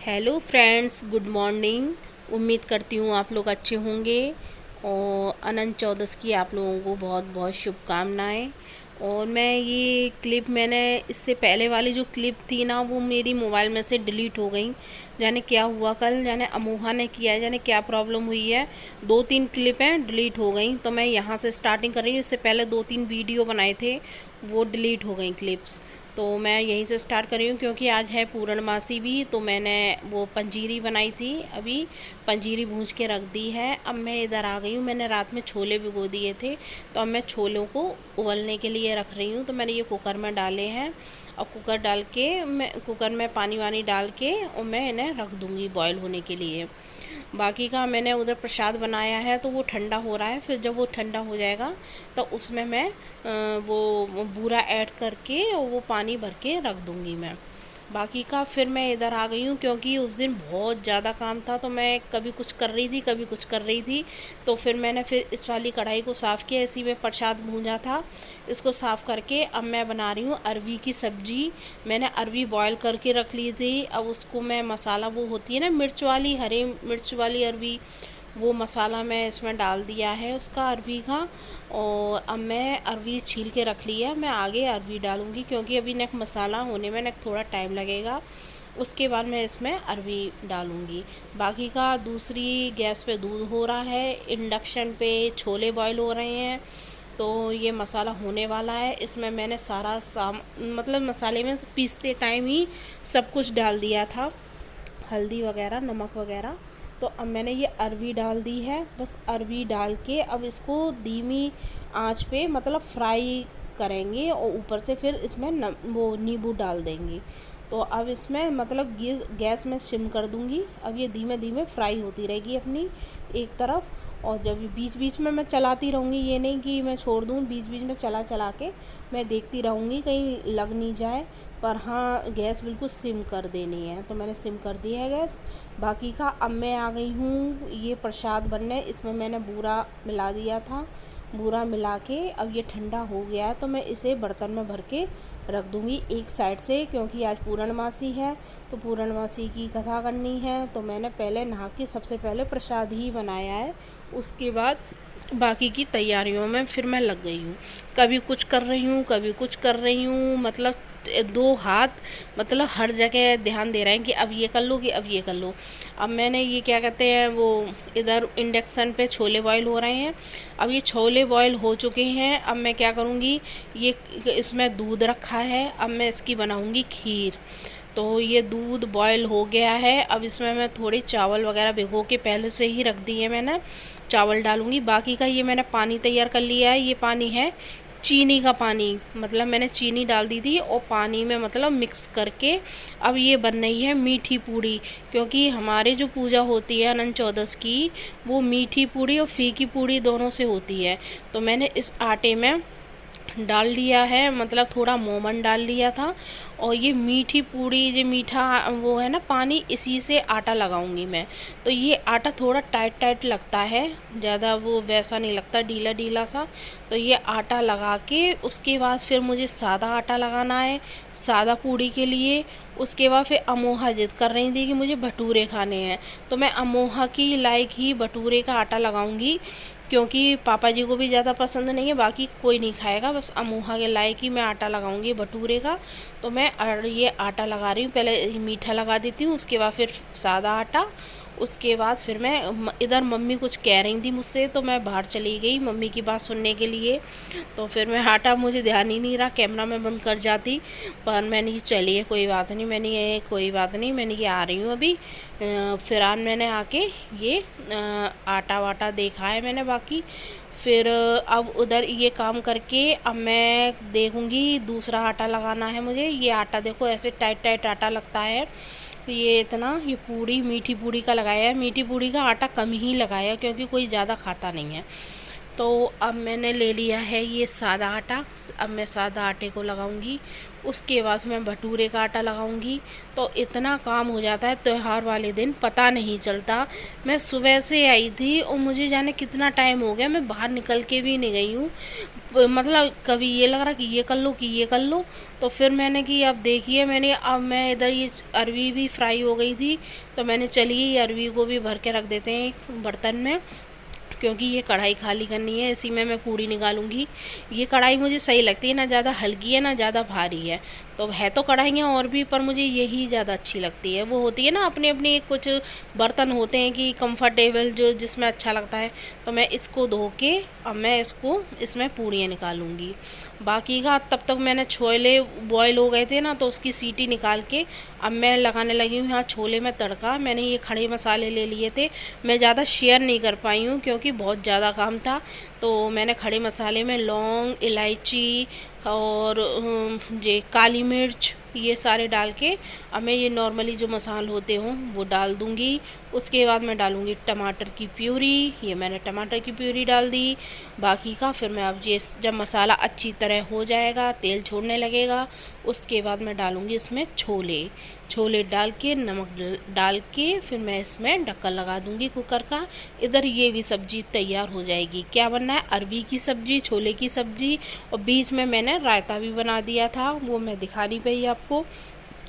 Hello friends, good morning. उम्मीद करती हूँ आप लोग अच्छे होंगे और अनंत चौदस की आप लोगों को बहुत बहुत शुभकामनाएं। और मैंने इससे पहले वाली जो क्लिप थी ना, वो मेरी मोबाइल में से डिलीट हो गई। जाने क्या हुआ, कल जाने अमोहा ने किया है, जाने क्या प्रॉब्लम हुई है। 2-3 क्लिप हैं डिलीट हो गई, तो मैं यहाँ से स्टार्टिंग कर रही हूँ। इससे पहले 2-3 वीडियो बनाए थे, वो डिलीट हो गई क्लिप्स। तो मैं यहीं से स्टार्ट कर रही हूँ क्योंकि आज है पूर्णमासी भी। तो मैंने वो पंजीरी बनाई थी, अभी पंजीरी भूंज के रख दी है। अब मैं इधर आ गई हूँ। मैंने रात में छोले भिगो दिए थे, तो अब मैं छोलों को उबलने के लिए रख रही हूँ। तो मैंने ये कुकर में डाले हैं और कुकर डाल के मैं कुकर में पानी वानी डाल के और मैं इन्हें रख दूँगी बॉयल होने के लिए। बाकी का मैंने उधर प्रसाद बनाया है, तो वो ठंडा हो रहा है। फिर जब वो ठंडा हो जाएगा तो उसमें मैं वो बूरा ऐड करके और वो पानी भर के रख दूँगी मैं। बाकी का फिर मैं इधर आ गई हूँ क्योंकि उस दिन बहुत ज़्यादा काम था, तो मैं कभी कुछ कर रही थी कभी कुछ कर रही थी। तो फिर मैंने फिर इस वाली कढ़ाई को साफ़ किया। इसी में प्रसाद भूंजा था, इसको साफ़ करके अब मैं बना रही हूँ अरवी की सब्ज़ी। मैंने अरवी बॉयल करके रख ली थी। अब उसको मैं मसाला, वो होती है ना मिर्च वाली, हरी मिर्च वाली अरवी, वो मसाला मैं इसमें डाल दिया है उसका, अरवी का। और अब मैं अरवी छील के रख लिया, मैं आगे अरवी डालूँगी क्योंकि अभी नेक मसाला होने में नेक थोड़ा टाइम लगेगा। उसके बाद मैं इसमें अरवी डालूँगी। बाकी का दूसरी गैस पे दूध हो रहा है, इंडक्शन पे छोले बॉयल हो रहे हैं। तो ये मसाला होने वाला है। इसमें मैंने सारा मतलब मसाले में पीसते टाइम ही सब कुछ डाल दिया था, हल्दी वगैरह, नमक वगैरह। तो अब मैंने ये अरवी डाल दी है। बस अरवी डाल के अब इसको धीमी आंच पे मतलब फ्राई करेंगे और ऊपर से फिर इसमें वो नींबू डाल देंगे। तो अब इसमें मतलब गैस में सिम कर दूंगी। अब ये धीमे धीमे फ्राई होती रहेगी अपनी एक तरफ। और जब बीच बीच में मैं चलाती रहूँगी, ये नहीं कि मैं छोड़ दूँ, बीच बीच में चला चला के मैं देखती रहूँगी कहीं लग नहीं जाए। पर हाँ, गैस बिल्कुल सिम कर देनी है। तो मैंने सिम कर दी है गैस। बाकी का अब मैं आ गई हूँ ये प्रसाद बनने। इसमें मैंने बूरा मिला दिया था, बूरा मिला के अब ये ठंडा हो गया है। तो मैं इसे बर्तन में भर के रख दूँगी एक साइड से, क्योंकि आज पूर्णमासी है तो पूर्णमासी की कथा करनी है। तो मैंने पहले नहा के सबसे पहले प्रसाद ही बनाया है, उसके बाद बाकी की तैयारियों में फिर मैं लग गई हूँ। कभी कुछ कर रही हूँ कभी कुछ कर रही हूँ, मतलब दो हाथ, मतलब हर जगह ध्यान दे रहे हैं कि अब ये कर लो कि अब ये कर लो। अब मैंने ये क्या कहते हैं, वो इधर इंडक्शन पे छोले बॉईल हो रहे हैं। अब ये छोले बॉईल हो चुके हैं। अब मैं क्या करूँगी, ये इसमें दूध रखा है, अब मैं इसकी बनाऊँगी खीर। तो ये दूध बॉयल हो गया है। अब इसमें मैं थोड़ी चावल वगैरह भिगो के पहले से ही रख दिए मैंने, चावल डालूँगी। बाकी का ये मैंने पानी तैयार कर लिया है। ये पानी है चीनी का पानी, मतलब मैंने चीनी डाल दी थी और पानी में मतलब मिक्स करके अब ये बन रही है मीठी पूड़ी। क्योंकि हमारे जो पूजा होती है अनंत चौदस की, वो मीठी पूड़ी और फीकी पूड़ी दोनों से होती है। तो मैंने इस आटे में डाल दिया है, मतलब थोड़ा मोमन डाल लिया था। और ये मीठी पूड़ी, ये मीठा वो है ना पानी, इसी से आटा लगाऊंगी मैं। तो ये आटा थोड़ा टाइट टाइट लगता है, ज़्यादा वो वैसा नहीं लगता, ढीला ढीला सा। तो ये आटा लगा के उसके बाद फिर मुझे सादा आटा लगाना है सादा पूड़ी के लिए। उसके बाद फिर अमोहा जिद कर रही थी कि मुझे भटूरे खाने हैं, तो मैं अमोहा की लायक ही भटूरे का आटा लगाऊंगी। क्योंकि पापा जी को भी ज़्यादा पसंद नहीं है, बाकी कोई नहीं खाएगा, बस अमोहा के लायक ही मैं आटा लगाऊंगी भटूरे का। तो मैं ये आटा लगा रही हूँ, पहले मीठा लगा देती हूँ, उसके बाद फिर सादा आटा। उसके बाद फिर मैं इधर मम्मी कुछ कह रही थी मुझसे, तो मैं बाहर चली गई मम्मी की बात सुनने के लिए। तो फिर मैं आटा, मुझे ध्यान ही नहीं रहा, कैमरा में बंद कर जाती। पर मैंने चलिए कोई बात नहीं, मैंने ये कोई बात नहीं, मैंने ये आ रही हूँ अभी। फिर मैंने आके ये आटा वाटा देखा है मैंने। बाकी फिर अब उधर ये काम करके अब मैं देखूँगी दूसरा आटा लगाना है मुझे। ये आटा देखो ऐसे टाइट टाइट आटा लगता है। ये इतना, ये पूड़ी मीठी पूड़ी का लगाया है, मीठी पूड़ी का आटा कम ही लगाया क्योंकि कोई ज़्यादा खाता नहीं है। तो अब मैंने ले लिया है ये सादा आटा। अब मैं सादा आटे को लगाऊंगी उसके बाद मैं भटूरे का आटा लगाऊंगी। तो इतना काम हो जाता है त्यौहार वाले दिन, पता नहीं चलता। मैं सुबह से आई थी और मुझे जाने कितना टाइम हो गया, मैं बाहर निकल के भी नहीं गई हूँ। मतलब कभी ये लग रहा कि ये कर लो कि ये कर लो। तो फिर मैंने कि अब देखिए, अब मैं इधर ये अरवी भी फ्राई हो गई थी, तो मैंने चलिए ये अरवी को भी भर के रख देते हैं एक बर्तन में, क्योंकि ये कढ़ाई खाली करनी है। इसी में मैं पूड़ी निकालूंगी। ये कढ़ाई मुझे सही लगती है, ना ज़्यादा हल्की है ना ज़्यादा भारी है। तो है तो कढ़ाइयाँ और भी, पर मुझे यही ज़्यादा अच्छी लगती है। वो होती है ना अपने अपने कुछ बर्तन होते हैं कि कंफर्टेबल, जो जिसमें अच्छा लगता है। तो मैं इसको धो के अब मैं इसको इसमें पूड़ियाँ निकालूंगी। बाकी का तब तक मैंने छोले बॉयल हो गए थे ना, तो उसकी सीटी निकाल के अब मैं लगाने लगी हूँ यहाँ छोले में तड़का। मैंने ये खड़े मसाले ले लिए थे, मैं ज़्यादा शेयर नहीं कर पाई हूँ क्योंकि बहुत ज़्यादा काम था। तो मैंने खड़े मसाले में लौंग, इलायची और ये काली मिर्च, ये सारे डाल के अब मैं ये नॉर्मली जो मसाले होते हों वो डाल दूँगी। उसके बाद मैं डालूँगी टमाटर की प्यूरी। ये मैंने टमाटर की प्यूरी डाल दी। बाकी का फिर मैं अब ये जब मसाला अच्छी तरह हो जाएगा, तेल छोड़ने लगेगा, उसके बाद मैं डालूँगी इसमें छोले डाल के, नमक डाल के फिर मैं इसमें ढक्कन लगा दूँगी कुकर का। इधर ये भी सब्जी तैयार हो जाएगी। क्या बनना है? अरबी की सब्जी, छोले की सब्जी, और बीच में मैंने रायता भी बना दिया था, वो मैं दिखा नहीं पाई आपको।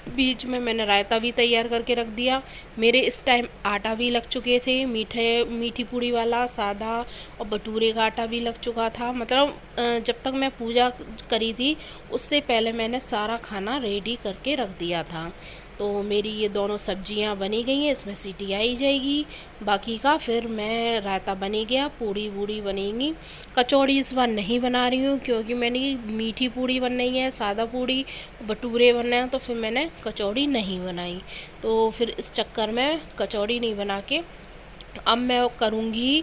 बीच में मैंने रायता भी तैयार करके रख दिया। मेरे इस टाइम आटा भी लग चुके थे, मीठी पूड़ी वाला, सादा, और भटूरे का आटा भी लग चुका था। मतलब जब तक मैं पूजा करी थी उससे पहले मैंने सारा खाना रेडी करके रख दिया था। तो मेरी ये दोनों सब्जियां बनी गई हैं, इसमें सीटी आई जाएगी। बाकी का फिर मैं रायता बनी गया, पूड़ी वूड़ी बनेगी। कचौड़ी इस बार नहीं बना रही हूँ क्योंकि मैंने मीठी पूड़ी बन रही है, सादा पूड़ी, भटूरे बन रहे हैं, तो फिर मैंने कचौड़ी नहीं बनाई। तो फिर इस चक्कर में कचौड़ी नहीं बना के अब मैं करूँगी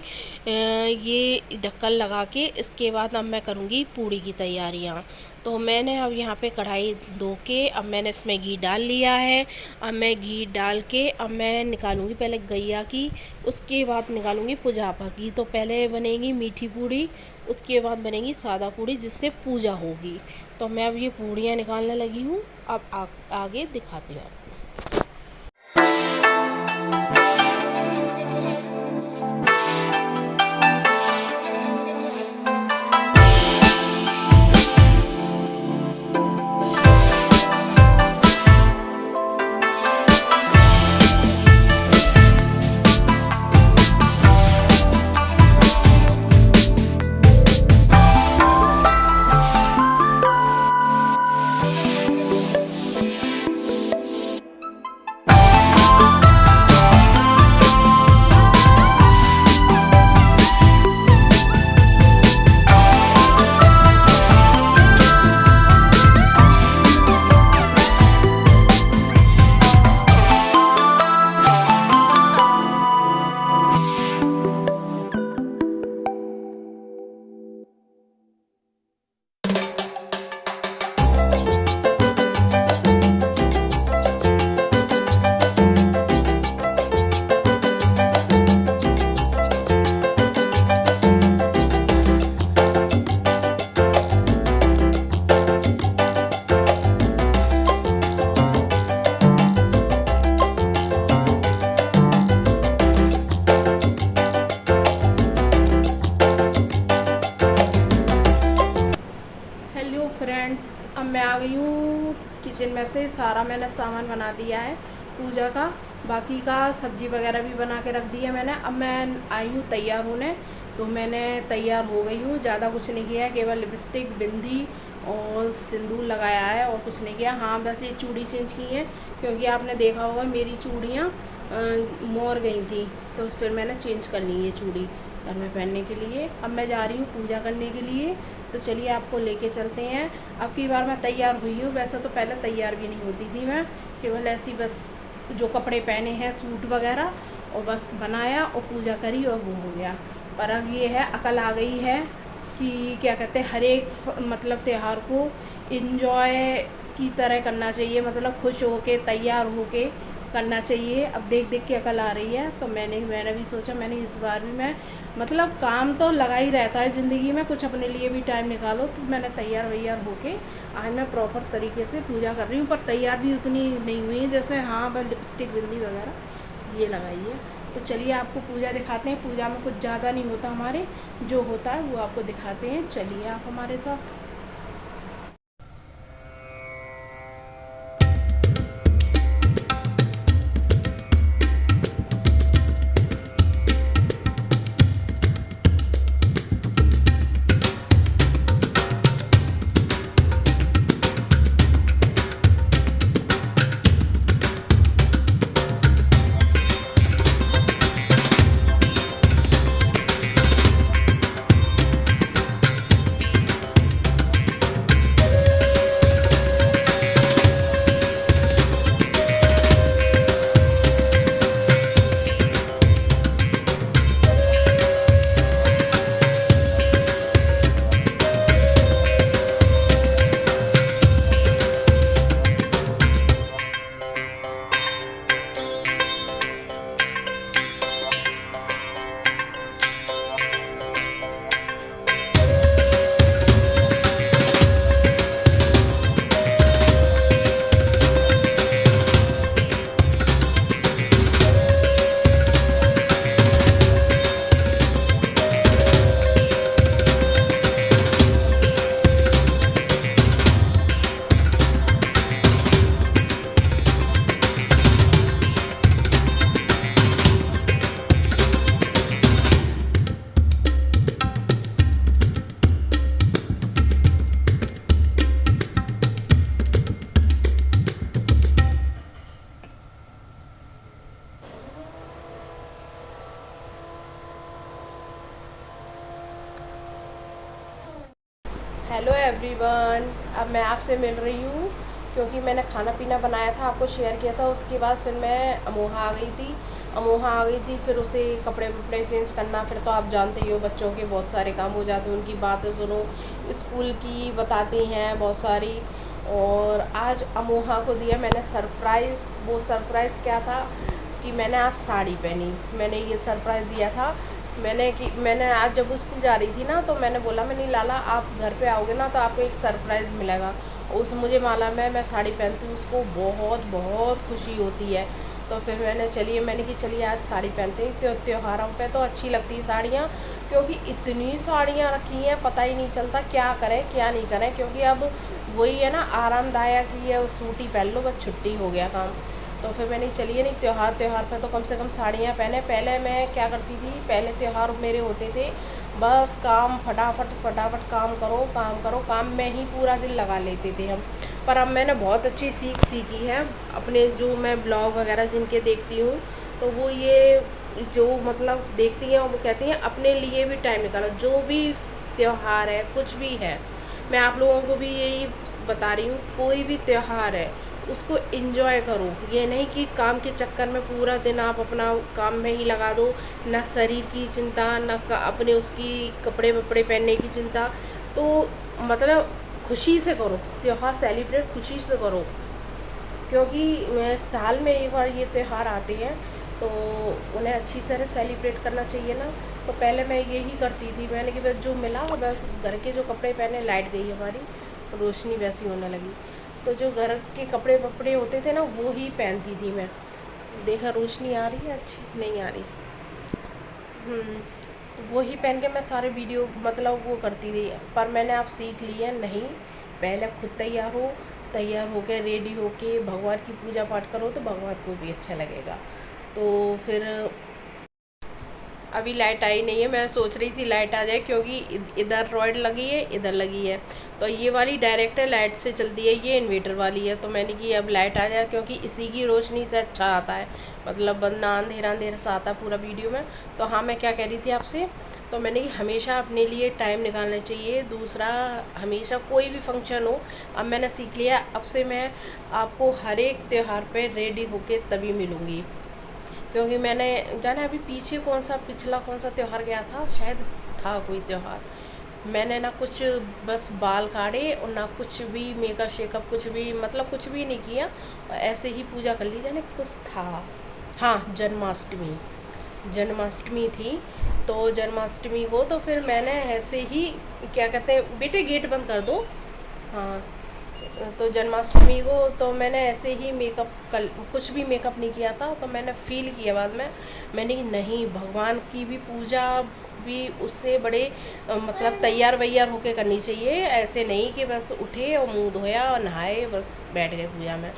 ये ढक्कन लगा के। इसके बाद अब मैं करूँगी पूड़ी की तैयारियाँ। तो मैंने अब यहाँ पे कढ़ाई धो के अब मैंने इसमें घी डाल लिया है। अब मैं घी डाल के अब मैं निकालूँगी पहले गैया की, उसके बाद निकालूँगी पुजापा की। तो पहले बनेगी मीठी पूड़ी, उसके बाद बनेगी सादा पूड़ी जिससे पूजा होगी। तो मैं अब ये पूड़ियाँ निकालने लगी हूँ। अब आगे दिखाती हूँ। फ्रेंड्स, अब मैं आ गई हूँ किचन में से। सारा मैंने सामान बना दिया है पूजा का, बाकी का सब्जी वगैरह भी बना के रख दी है मैंने। अब मैं आई हूँ तैयार होने। तो मैंने तैयार हो गई हूँ, ज़्यादा कुछ नहीं किया है, केवल लिपस्टिक, बिंदी और सिंदूर लगाया है और कुछ नहीं किया। हाँ, बस ये चूड़ी चेंज की है क्योंकि आपने देखा होगा मेरी चूड़ियाँ मोर गई थी, तो फिर मैंने चेंज कर ली ये चूड़ी घर में पहनने के लिए। अब मैं जा रही हूँ पूजा करने के लिए, तो चलिए आपको लेके चलते हैं। अब की बार मैं तैयार हुई हूँ, वैसे तो पहले तैयार भी नहीं होती थी मैं, केवल ऐसी बस जो कपड़े पहने हैं सूट वगैरह और बस बनाया और पूजा करी और वो हो गया। पर अब ये है, अकल आ गई है कि क्या कहते हैं, हर एक मतलब त्यौहार को इन्जॉय की तरह करना चाहिए, मतलब खुश होके तैयार होके करना चाहिए। अब देख देख के अकल आ रही है, तो मैंने भी सोचा, मैंने इस बार भी मैं मतलब काम तो लगा ही रहता है ज़िंदगी में, कुछ अपने लिए भी टाइम निकालो। तो मैंने तैयार वैयार होके आज मैं प्रॉपर तरीके से पूजा कर रही हूँ, पर तैयार भी उतनी नहीं हुई है, जैसे हाँ बस लिपस्टिक बिंदी वगैरह ये लगाई है। तो चलिए आपको पूजा दिखाते हैं। पूजा में कुछ ज़्यादा नहीं होता, हमारे जो होता है वो आपको दिखाते हैं। चलिए आप हमारे साथ। हेलो एवरीवन, अब मैं आपसे मिल रही हूँ क्योंकि मैंने खाना पीना बनाया था, आपको शेयर किया था। उसके बाद फिर मैं अमोहा आ गई थी। फिर उसे कपड़े वपड़े चेंज करना, फिर तो आप जानते ही हो बच्चों के बहुत सारे काम हो जाते हैं, उनकी बातें सुनो, स्कूल की बताती हैं बहुत सारी। और आज अमोहा को दिया मैंने सरप्राइज़। वो सरप्राइज़ क्या था कि मैंने आज साड़ी पहनी। मैंने ये सरप्राइज़ दिया था मैंने आज जब वो स्कूल जा रही थी ना, तो मैंने बोला, मैंने लाला आप घर पे आओगे ना तो आपको एक सरप्राइज़ मिलेगा। और उसे मुझे मालूम है मैं साड़ी पहनती हूँ, उसको बहुत बहुत खुशी होती है। तो फिर मैंने कि चलिए आज साड़ी पहनते हैं। त्योहारों पे तो अच्छी लगती है साड़ियाँ, क्योंकि इतनी साड़ियाँ रखी हैं पता ही नहीं चलता क्या करें क्या नहीं करें। क्योंकि अब वही है ना, आरामदायक ही है, वो सूट ही पहन लो बस, छुट्टी हो गया काम। तो फिर मैंने चलिए नहीं, त्यौहार पे तो कम से कम साड़ियाँ पहने। पहले मैं क्या करती थी, पहले त्यौहार मेरे होते थे बस काम फटाफट फटाफट काम करो काम में ही पूरा दिन लगा लेते थे हम। पर अब मैंने बहुत अच्छी सीख सीखी है अपने, जो मैं ब्लॉग वगैरह जिनके देखती हूँ, तो वो ये जो मतलब देखती हैं, वो कहती हैं अपने लिए भी टाइम निकालो। जो भी त्यौहार है, कुछ भी है, मैं आप लोगों को भी यही बता रही हूँ, कोई भी त्यौहार है उसको एंजॉय करो। ये नहीं कि काम के चक्कर में पूरा दिन आप अपना काम में ही लगा दो, ना शरीर की चिंता, ना अपने उसकी कपड़े वपड़े पहनने की चिंता। तो मतलब खुशी से करो त्यौहार, सेलिब्रेट खुशी से करो। क्योंकि साल में एक बार ये त्यौहार आते हैं, तो उन्हें अच्छी तरह सेलिब्रेट करना चाहिए ना। तो पहले मैं यही करती थी, मैंने कि बस जो मिला बस, घर के जो कपड़े पहने, लाइट गई हमारी, रोशनी वैसी होने लगी, तो जो घर के कपड़े वपड़े होते थे ना वो ही पहनती थी मैं। देखा रोशनी आ रही है, अच्छी नहीं आ रही। वो ही पहन के मैं सारे वीडियो मतलब वो करती थी। पर मैंने आप सीख ली है, नहीं, पहले खुद तैयार हो के रेडी हो के भगवान की पूजा पाठ करो तो भगवान को भी अच्छा लगेगा। तो फिर अभी लाइट आई नहीं है, मैं सोच रही थी लाइट आ जाए, क्योंकि इधर रॉड लगी है, इधर लगी है, तो ये वाली डायरेक्ट लाइट से चलती है, ये इन्वर्टर वाली है। तो मैंने कि अब लाइट आ जाए, क्योंकि इसी की रोशनी से अच्छा आता है, मतलब वरना अंधेरा अंधेरा सा आता है पूरा वीडियो में। तो हाँ, मैं क्या कह रही थी आपसे, तो मैंने कि हमेशा अपने लिए टाइम निकालना चाहिए। दूसरा, हमेशा कोई भी फंक्शन हो, अब मैंने सीख लिया, अब से मैं आपको हर एक त्यौहार पे रेडी होके तभी मिलूँगी। क्योंकि मैंने जाना अभी पीछे पिछला कौन सा त्यौहार गया था, शायद था कोई त्यौहार, मैंने ना कुछ बस बाल काटे और ना कुछ भी मेकअप शेकअप कुछ भी, मतलब कुछ भी नहीं किया, और ऐसे ही पूजा कर ली। जाने कुछ था, हाँ जन्माष्टमी, जन्माष्टमी थी। तो जन्माष्टमी को तो फिर मैंने ऐसे ही, क्या कहते हैं बेटे गेट बंद कर दो, हाँ। तो जन्माष्टमी को तो मैंने ऐसे ही मेकअप कल कुछ भी मेकअप नहीं किया था, तो मैंने फ़ील किया बाद में, मैंने कि नहीं, भगवान की भी पूजा भी उससे बड़े मतलब तैयार वैयार होके करनी चाहिए, ऐसे नहीं कि बस उठे और मुंह धोया और नहाए बस बैठ गए पूजा में।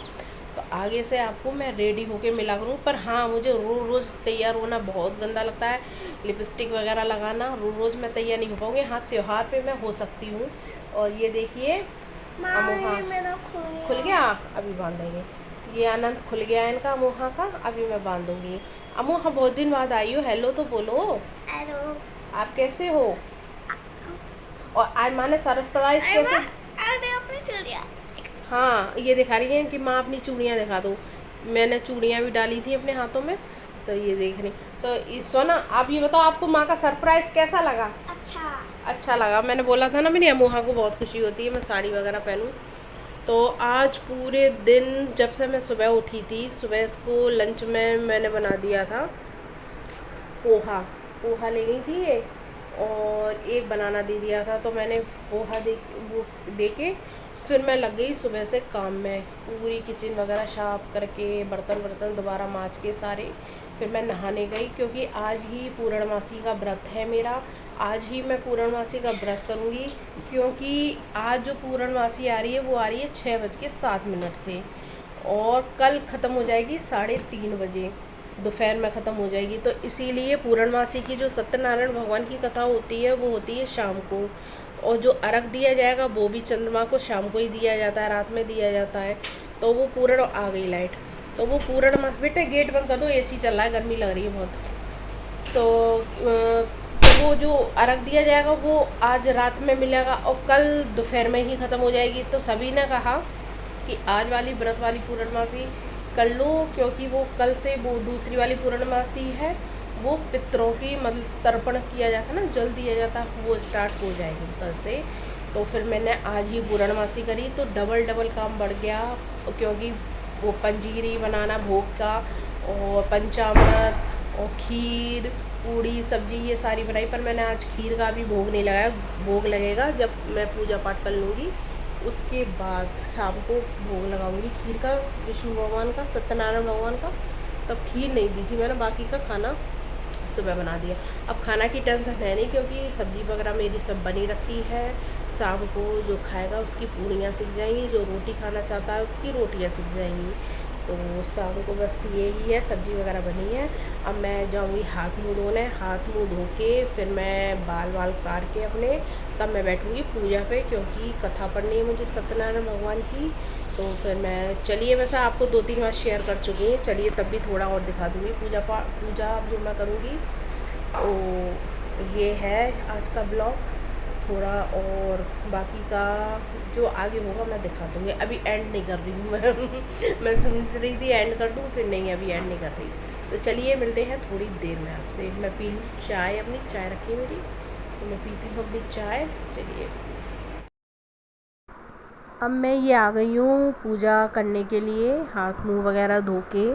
तो आगे से आपको मैं रेडी होके मिला करूँ, पर हाँ मुझे रोज़ रोज़ तैयार होना बहुत गंदा लगता है, लिपस्टिक वगैरह लगाना रोज़ रोज़ मैं तैयार नहीं हो पाऊँगी। हाँ त्योहार पे मैं हो सकती हूँ। और ये देखिए अमोहा खुल गया, आप अभी बांधेंगे। ये अनंत खुल गया इनका अमोहा का, अभी मैं बांधूंगी। अमोहा बहुत दिन बाद आई हो, हेलो तो बोलो। हेलो, आप कैसे हो? और आज माँ ने सरप्राइज कैसे, अपनी चूड़ियाँ, हाँ ये दिखा रही है कि माँ अपनी चूड़ियाँ दिखा दो। मैंने चूड़ियाँ भी डाली थी अपने हाथों में, तो ये देख रही। तो सोना आप ये बताओ, आपको माँ का सरप्राइज कैसा लगा? अच्छा, अच्छा लगा। मैंने बोला था ना मेरी अमोहा को बहुत खुशी होती है मैं साड़ी वगैरह पहनूं। तो आज पूरे दिन जब से मैं सुबह उठी थी, सुबह इसको लंच में मैंने बना दिया था पोहा, पोहा ले गई थी ये, और एक बनाना दे दिया था। तो मैंने पोहा वो दे के फिर मैं लग गई सुबह से काम में, पूरी किचन वगैरह साफ करके, बर्तन वर्तन दोबारा मांज के सारे। फिर मैं नहाने गई, क्योंकि आज ही पूर्णमासी का व्रत है मेरा, आज ही मैं पूर्णमासी का व्रत करूँगी। क्योंकि आज जो पूर्णमासी आ रही है वो आ रही है 6:07 से, और कल ख़त्म हो जाएगी 3:30 बजे, दोपहर में ख़त्म हो जाएगी। तो इसीलिए पूर्णमासी की जो सत्यनारायण भगवान की कथा होती है वो होती है शाम को, और जो अर्घ दिया जाएगा वो भी चंद्रमा को शाम को ही दिया जाता है, रात में दिया जाता है। तो वो पूर्ण आ गई लाइट, तो वो पूर्णमासी, बेटे गेट बंद कर दो, एसी चल रहा है, गर्मी लग रही है बहुत। तो वो जो अर्घ दिया जाएगा वो आज रात में मिलेगा, और कल दोपहर में ही ख़त्म हो जाएगी। तो सभी ने कहा कि आज वाली व्रत वाली पूर्णमासी कर लो, क्योंकि वो कल से वो दूसरी वाली पूर्णमासी है, वो पितरों की मतलब तर्पण किया जाता है ना, जल दिया जाता है, वो स्टार्ट हो जाएगी कल से। तो फिर मैंने आज ही पूर्णमासी करी, तो डबल डबल काम बढ़ गया, क्योंकि वो पंजीरी बनाना भोग का, और पंचामृत और खीर पूड़ी सब्जी ये सारी बनाई। पर मैंने आज खीर का भी भोग नहीं लगाया, भोग लगेगा जब मैं पूजा पाठ कर लूँगी, उसके बाद शाम को भोग लगाऊंगी खीर का, विष्णु भगवान का, सत्यनारायण भगवान का। तब खीर नहीं दी थी मैंने, बाकी का खाना सुबह बना दिया। अब खाना की टेंशन है नहीं, क्योंकि सब्ज़ी वगैरह मेरी सब बनी रखी है। शाम को जो खाएगा उसकी पूड़ियाँ सीख जाएंगी, जो रोटी खाना चाहता है उसकी रोटियाँ सीख जाएंगी। तो शाम को बस यही है, सब्ज़ी वगैरह बनी है। अब मैं जाऊँगी हाथ मुँह धोने, हाथ मुँह धो के फिर मैं बाल वाल काट के अपने, तब मैं बैठूँगी पूजा पे, क्योंकि कथा पढ़नी है मुझे सत्यनारायण भगवान की। तो फिर मैं, चलिए वैसे आपको 2-3 बार शेयर कर चुकी हैं, चलिए तब भी थोड़ा और दिखा दूँगी पूजा जो मैं करूँगी। तो ये है आज का ब्लॉग थोड़ा, और बाकी का जो आगे होगा मैं दिखा दूँगी। अभी एंड नहीं कर रही हूँ मैं मैं सोच रही थी एंड कर दूँ, फिर नहीं, अभी एंड नहीं कर रही। तो चलिए मिलते हैं थोड़ी देर में आपसे। मैं पी लूँ चाय, अपनी चाय रखी मेरी, तो मैं पीती हूँ अपनी चाय। चलिए अब मैं ये आ गई हूँ पूजा करने के लिए, हाथ मुंह वगैरह धो के,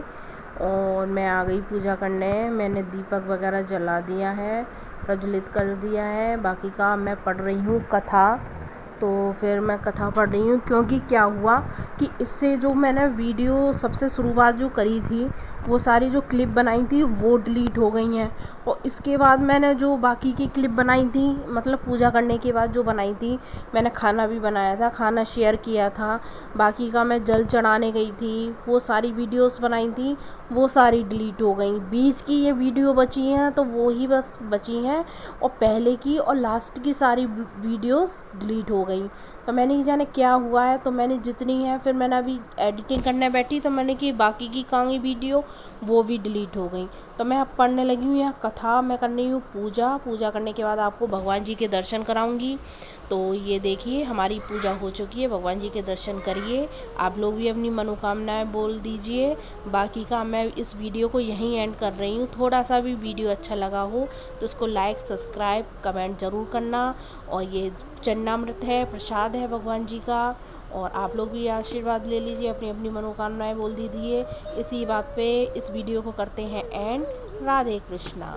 और मैं आ गई पूजा करने। मैंने दीपक वगैरह जला दिया है, प्रज्वलित कर दिया है। बाकी का मैं पढ़ रही हूँ कथा, तो फिर मैं कथा पढ़ रही हूँ। क्योंकि क्या हुआ कि इससे जो मैंने वीडियो सबसे शुरुआत जो करी थी, वो सारी जो क्लिप बनाई थी वो डिलीट हो गई हैं, और इसके बाद मैंने जो बाकी की क्लिप बनाई थी, मतलब पूजा करने के बाद जो बनाई थी, मैंने खाना भी बनाया था, खाना शेयर किया था, बाकी का मैं जल चढ़ाने गई थी, वो सारी वीडियोस बनाई थी, वो सारी डिलीट हो गई। बीच की ये वीडियो बची हैं तो वो ही बस बची हैं, और पहले की और लास्ट की सारी वीडियोस डिलीट हो गई। तो मैंने ये जाने क्या हुआ है, तो मैंने जितनी है फिर मैंने अभी एडिटिंग करने बैठी, तो मैंने कि बाकी की कहाँ गई वीडियो, वो भी डिलीट हो गई। तो मैं अब पढ़ने लगी हूँ, यहाँ कथा मैं कर रही हूँ, पूजा करने के बाद आपको भगवान जी के दर्शन कराऊंगी। तो ये देखिए हमारी पूजा हो चुकी है, भगवान जी के दर्शन करिए। आप लोग भी अपनी मनोकामनाएं बोल दीजिए। बाकी का मैं इस वीडियो को यहीं एंड कर रही हूँ। थोड़ा सा भी वीडियो अच्छा लगा हो तो उसको लाइक, सब्सक्राइब, कमेंट ज़रूर करना। और ये चन्नामृत है, प्रसाद है भगवान जी का। और आप लोग भी आशीर्वाद ले लीजिए, अपनी अपनी मनोकामनाएं बोल दीजिए। इसी बात पे इस वीडियो को करते हैं एंड। राधे कृष्णा।